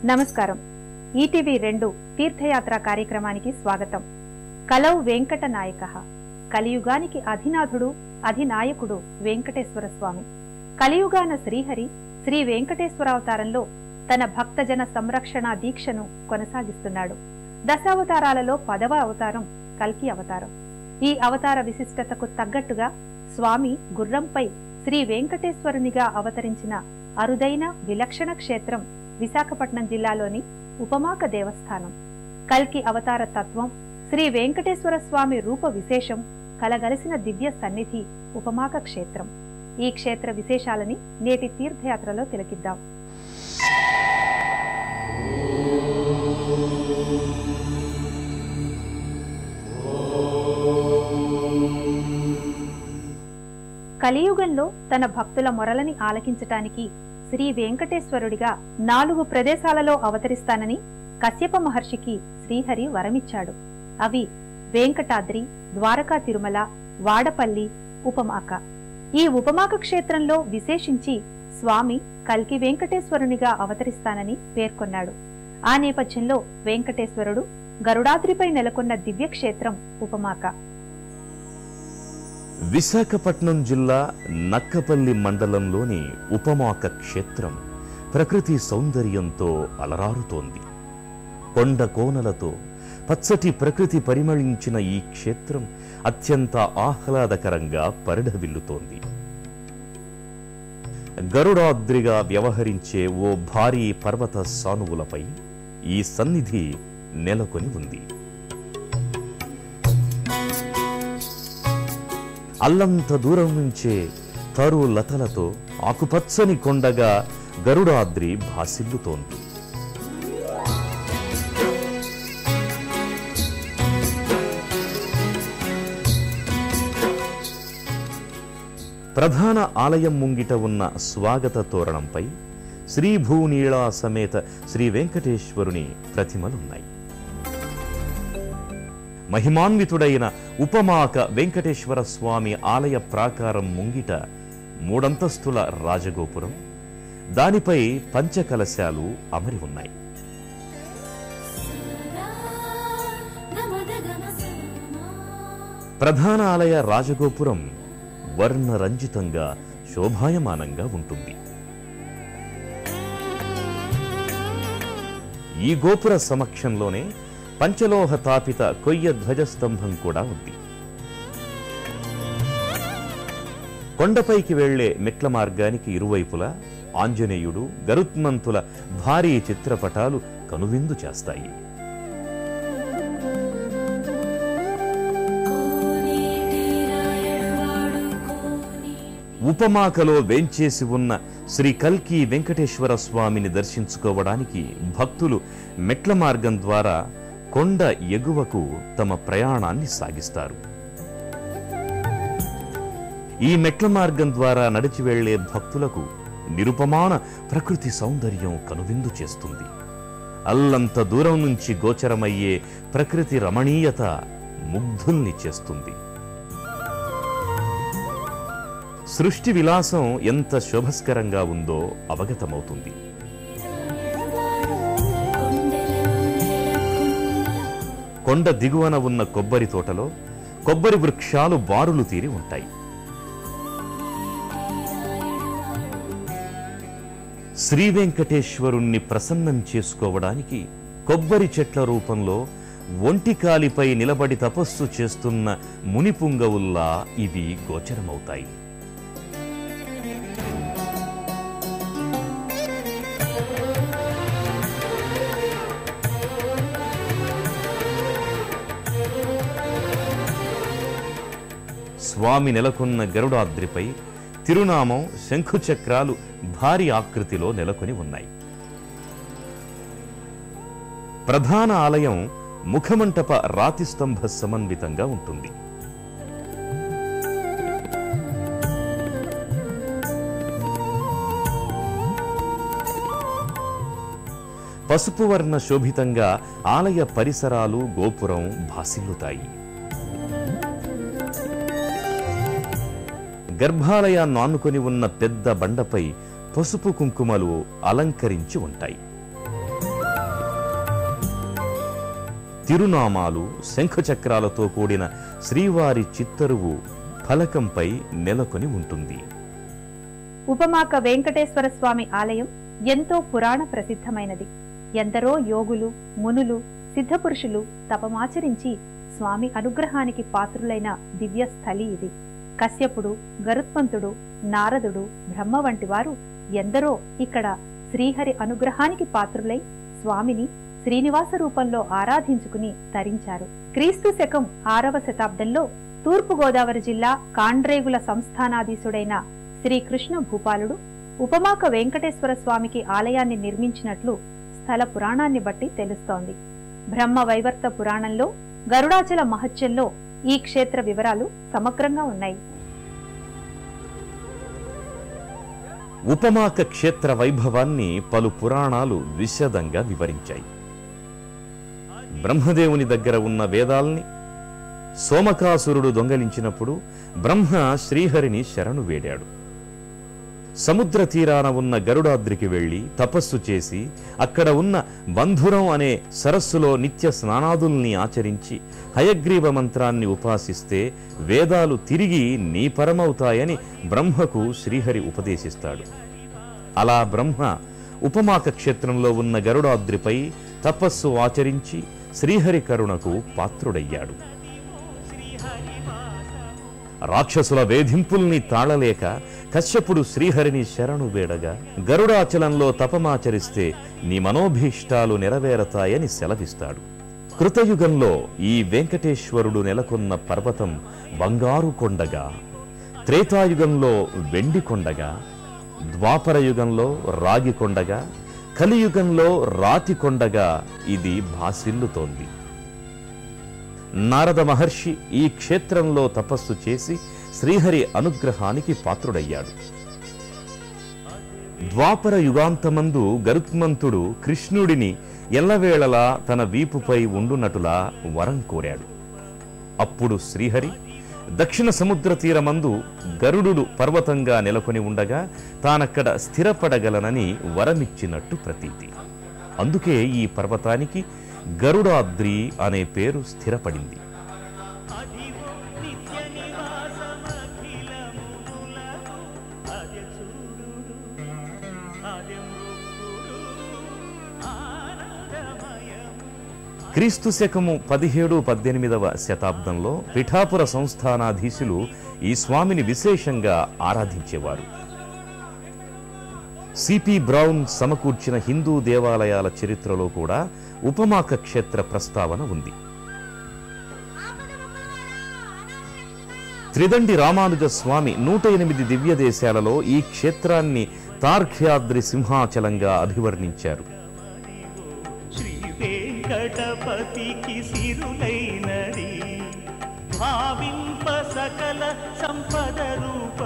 నమస్కారం. ఈటీవీ 2 తీర్థయాత్ర కార్యక్రమానికి స్వాగతం. కలౌ వెంకట నాయకః. కలియుగానికి అధినాథుడు, అధినాయకుడు వెంకటేశ్వర స్వామి. కలియుగాన శ్రీహరి శ్రీ వెంకటేశ్వరావతారంలో తన భక్తజన సంరక్షణ దీక్షను కొనసాగిస్తున్నాడు. దశావతారాలలో 10వ అవతారం కల్కి అవతారం. ఈ అవతార విశిష్టతకు తగ్గట్టుగా స్వామి గుర్రంపై శ్రీ వెంకటేశ్వరునిగా అవతరించిన అరుదైన విలక్షణ క్షేత్రం విశాఖపట్నం జిల్లాలోని ఉపమాక దేవస్థానం. కల్కి అవతార తత్వం, శ్రీ వెంకటేశ్వర స్వామి రూప విశేషం కలగలిసిన దివ్య సన్నిధి ఉపమాక క్షేత్రం. ఈ క్షేత్ర విశేషాలని నేటి తీర్థయాత్రలో తిలకిద్దాం. కలియుగంలో తన భక్తుల మొరలని ఆలకించటానికి శ్రీ వెంకటేశ్వరుడిగా 4 ప్రదేశాలలో అవతరిస్తానని కశ్యప మహర్షికి శ్రీహరి వరమిచ్చాడు. అవి వెంకటాద్రి, ద్వారకా తిరుమల, వాడపల్లి, ఉపమాక. ఈ ఉపమాక క్షేత్రంలో విశేషించి స్వామి కల్కి వెంకటేశ్వరునిగా అవతరిస్తానని పేర్కొన్నాడు. ఆ నేపథ్యంలో వెంకటేశ్వరుడు గరుడాద్రిపై నెలకొన్న దివ్యక్షేత్రం ఉపమాక. విశాఖపట్నం జిల్లా నక్కపల్లి మండలంలోని ఉపమాక క్షేత్రం ప్రకృతి సౌందర్యంతో అలరారుతోంది. కొండ కోనలతో పచ్చటి ప్రకృతి పరిమళించిన ఈ క్షేత్రం అత్యంత ఆహ్లాదకరంగా పరిఢవిల్లుతోంది. గరుడాద్రిగా వ్యవహరించే ఓ భారీ పర్వత సానువులపై ఈ సన్నిధి నెలకొని ఉంది. అల్లంత దూరం నుంచే తరు లతలతో ఆకుపచ్చని కొండగా గరుడాద్రి భాసిల్లుతోంది. ప్రధాన ఆలయం ముంగిట ఉన్న స్వాగత తోరణంపై శ్రీభూనీళా సమేత శ్రీ వెంకటేశ్వరుని ప్రతిమలున్నాయి. మహిమాన్వితుడైన ఉపమాక వెంకటేశ్వర స్వామి ఆలయ ప్రాకారం ముంగిట 3 అంతస్తుల రాజగోపురం, దానిపై పంచకలశాలు అమరి ఉన్నాయి. ప్రధాన ఆలయ రాజగోపురం వర్ణరంజితంగా శోభాయమానంగా ఉంటుంది. ఈ గోపుర సమక్షంలోనే పంచలోహ తాపిత కొయ్య ధ్వజస్తంభం కూడా ఉంది. కొండపైకి వెళ్లే మెట్ల మార్గానికి ఇరువైపులా ఆంజనేయుడు, గరుత్మంతుల భారీ చిత్రపటాలు కనువిందు చేస్తాయి. ఉపమాకలో వేంచేసి ఉన్న శ్రీ కల్కి వెంకటేశ్వర స్వామిని దర్శించుకోవడానికి భక్తులు మెట్ల మార్గం ద్వారా కొండ ఎగువకు తమ ప్రయాణాన్ని సాగిస్తారు. ఈ మెట్ల మార్గం ద్వారా నడిచి వెళ్లే భక్తులకు నిరుపమాన ప్రకృతి సౌందర్యం కనువిందు చేస్తుంది. అల్లంత దూరం నుంచి గోచరమయ్యే ప్రకృతి రమణీయత ముగ్ధుల్ని చేస్తుంది. సృష్టి విలాసం ఎంత శోభస్కరంగా ఉందో అవగతమవుతుంది. కొండ దిగువన ఉన్న కొబ్బరి తోటలో కొబ్బరి వృక్షాలు బారులు తీరి ఉంటాయి. శ్రీ వెంకటేశ్వరుణ్ణి ప్రసన్నం చేసుకోవడానికి కొబ్బరి చెట్ల రూపంలో ఒంటికాలిపై నిలబడి తపస్సు చేస్తున్న మునిపుంగవుల్లా ఇవి గోచరమవుతాయి. స్వామి నెలకొన్న గరుడాద్రిపై తిరునామం, శంఖుచక్రాలు భారీ ఆకృతిలో నెలకొని ఉన్నాయి. ప్రధాన ఆలయం ముఖమంటప రాతి స్తంభ సమన్వితంగా ఉంటుంది. పసుపు వర్ణ శోభితంగా ఆలయ పరిసరాలు, గోపురం భాసిల్లుతాయి. గర్భాలయాన్ని ఆనుకొని ఉన్న పెద్ద బండపై పసుపు కుంకుమలు అలంకరించి ఉంటాయి. తిరునామాలు శంఖచక్రాలతో కూడిన శ్రీవారి చిత్తరువు ఫలకంపై నెలకొని ఉంటుంది. ఉపమాక వెంకటేశ్వర స్వామి ఆలయం ఎంతో పురాణ ప్రసిద్ధమైనది. ఎందరో యోగులు, మునులు, సిద్ధపురుషులు తపమాచరించి స్వామి అనుగ్రహానికి పాత్రులైన దివ్య స్థలి ఇది. కశ్యపుడు, గరుత్మంతుడు, నారదుడు, బ్రహ్మ వంటి వారు ఎందరో ఇక్కడ శ్రీహరి అనుగ్రహానికి పాత్రులై స్వామిని శ్రీనివాస రూపంలో ఆరాధించుకుని తరించారు. క్రీస్తు శకం 6వ శతాబ్దంలో తూర్పుగోదావరి జిల్లా కాండ్రేగుల సంస్థానాధీశుడైన శ్రీకృష్ణ భూపాలుడు ఉపమాక వెంకటేశ్వర స్వామికి ఆలయాన్ని నిర్మించినట్లు స్థల పురాణాన్ని బట్టి తెలుస్తోంది. బ్రహ్మ వైవర్త పురాణంలో గరుడాచల మహత్యంలో ఈ క్షేత్ర వివరాలు సమగ్రంగా ఉన్నాయి. ఉపమాక క్షేత్ర వైభవాన్ని పలు పురాణాలు విశదంగా వివరించాయి. బ్రహ్మదేవుని దగ్గర ఉన్న వేదాల్ని సోమకాసురుడు దొంగలించినప్పుడు బ్రహ్మ శ్రీహరిని శరణు వేడాడు. సముద్ర తీరాన ఉన్న గరుడాద్రికి వెళ్లి తపస్సు చేసి అక్కడ ఉన్న బంధురం అనే సరస్సులో నిత్య స్నానాదుల్ని ఆచరించి హయగ్రీవ మంత్రాన్ని ఉపాసిస్తే వేదాలు తిరిగి నీ పరమవుతాయని బ్రహ్మకు శ్రీహరి ఉపదేశిస్తాడు. అలా బ్రహ్మ ఉపమాక క్షేత్రంలో ఉన్న గరుడాద్రిపై తపస్సు ఆచరించి శ్రీహరి కరుణకు పాత్రుడయ్యాడు. రాక్షసుల వేధింపుల్ని తాళలేక కశ్యపుడు శ్రీహరిని శరణు వేడగా గరుడాచలంలో తపమాచరిస్తే నీ మనోభీష్టాలు నెరవేరతాయని సెలవిస్తాడు. కృతయుగంలో ఈ వెంకటేశ్వరుడు నెలకొన్న పర్వతం బంగారు కొండగా, త్రేతాయుగంలో వెండి కొండగా, ద్వాపరయుగంలో రాగి కొండగా, కలియుగంలో రాతి కొండగా ఇది భాసిల్లుతోంది. నారద మహర్షి ఈ క్షేత్రంలో తపస్సు చేసి శ్రీహరి అనుగ్రహానికి పాత్రుడయ్యాడు. ద్వాపర యుగాంతమందు గరుత్మంతుడు కృష్ణుడిని ఎల్లవేళలా తన వీపుపై ఉండునటులా వరం కోరాడు. అప్పుడు శ్రీహరి దక్షిణ సముద్ర తీరమందు గరుడు పర్వతంగా నెలకొని ఉండగా తానక్కడ స్థిరపడగలనని వరమిచ్చినట్టు ప్రతీతి. అందుకే ఈ పర్వతానికి గరుడాద్రి అనే పేరు స్థిరపడింది. క్రీస్తు శకము 17-18వ శతాబ్దంలో పిఠాపుర సంస్థానాధీశులు ఈ స్వామిని విశేషంగా ఆరాధించేవారు. సిపి బ్రౌన్ సమకూర్చిన హిందూ దేవాలయాల చరిత్రలో కూడా ఉపమాక క్షేత్ర ప్రస్తావన ఉంది. త్రిదండి రామానుజ స్వామి 108 దివ్య దేశాలలో ఈ క్షేత్రాన్ని తార్క్ష్యాద్రి సింహాచలంగా అభివర్ణించారు. శ్రీ వెంకటపతికి సిరులైనది భావింప సకల సంపద రూప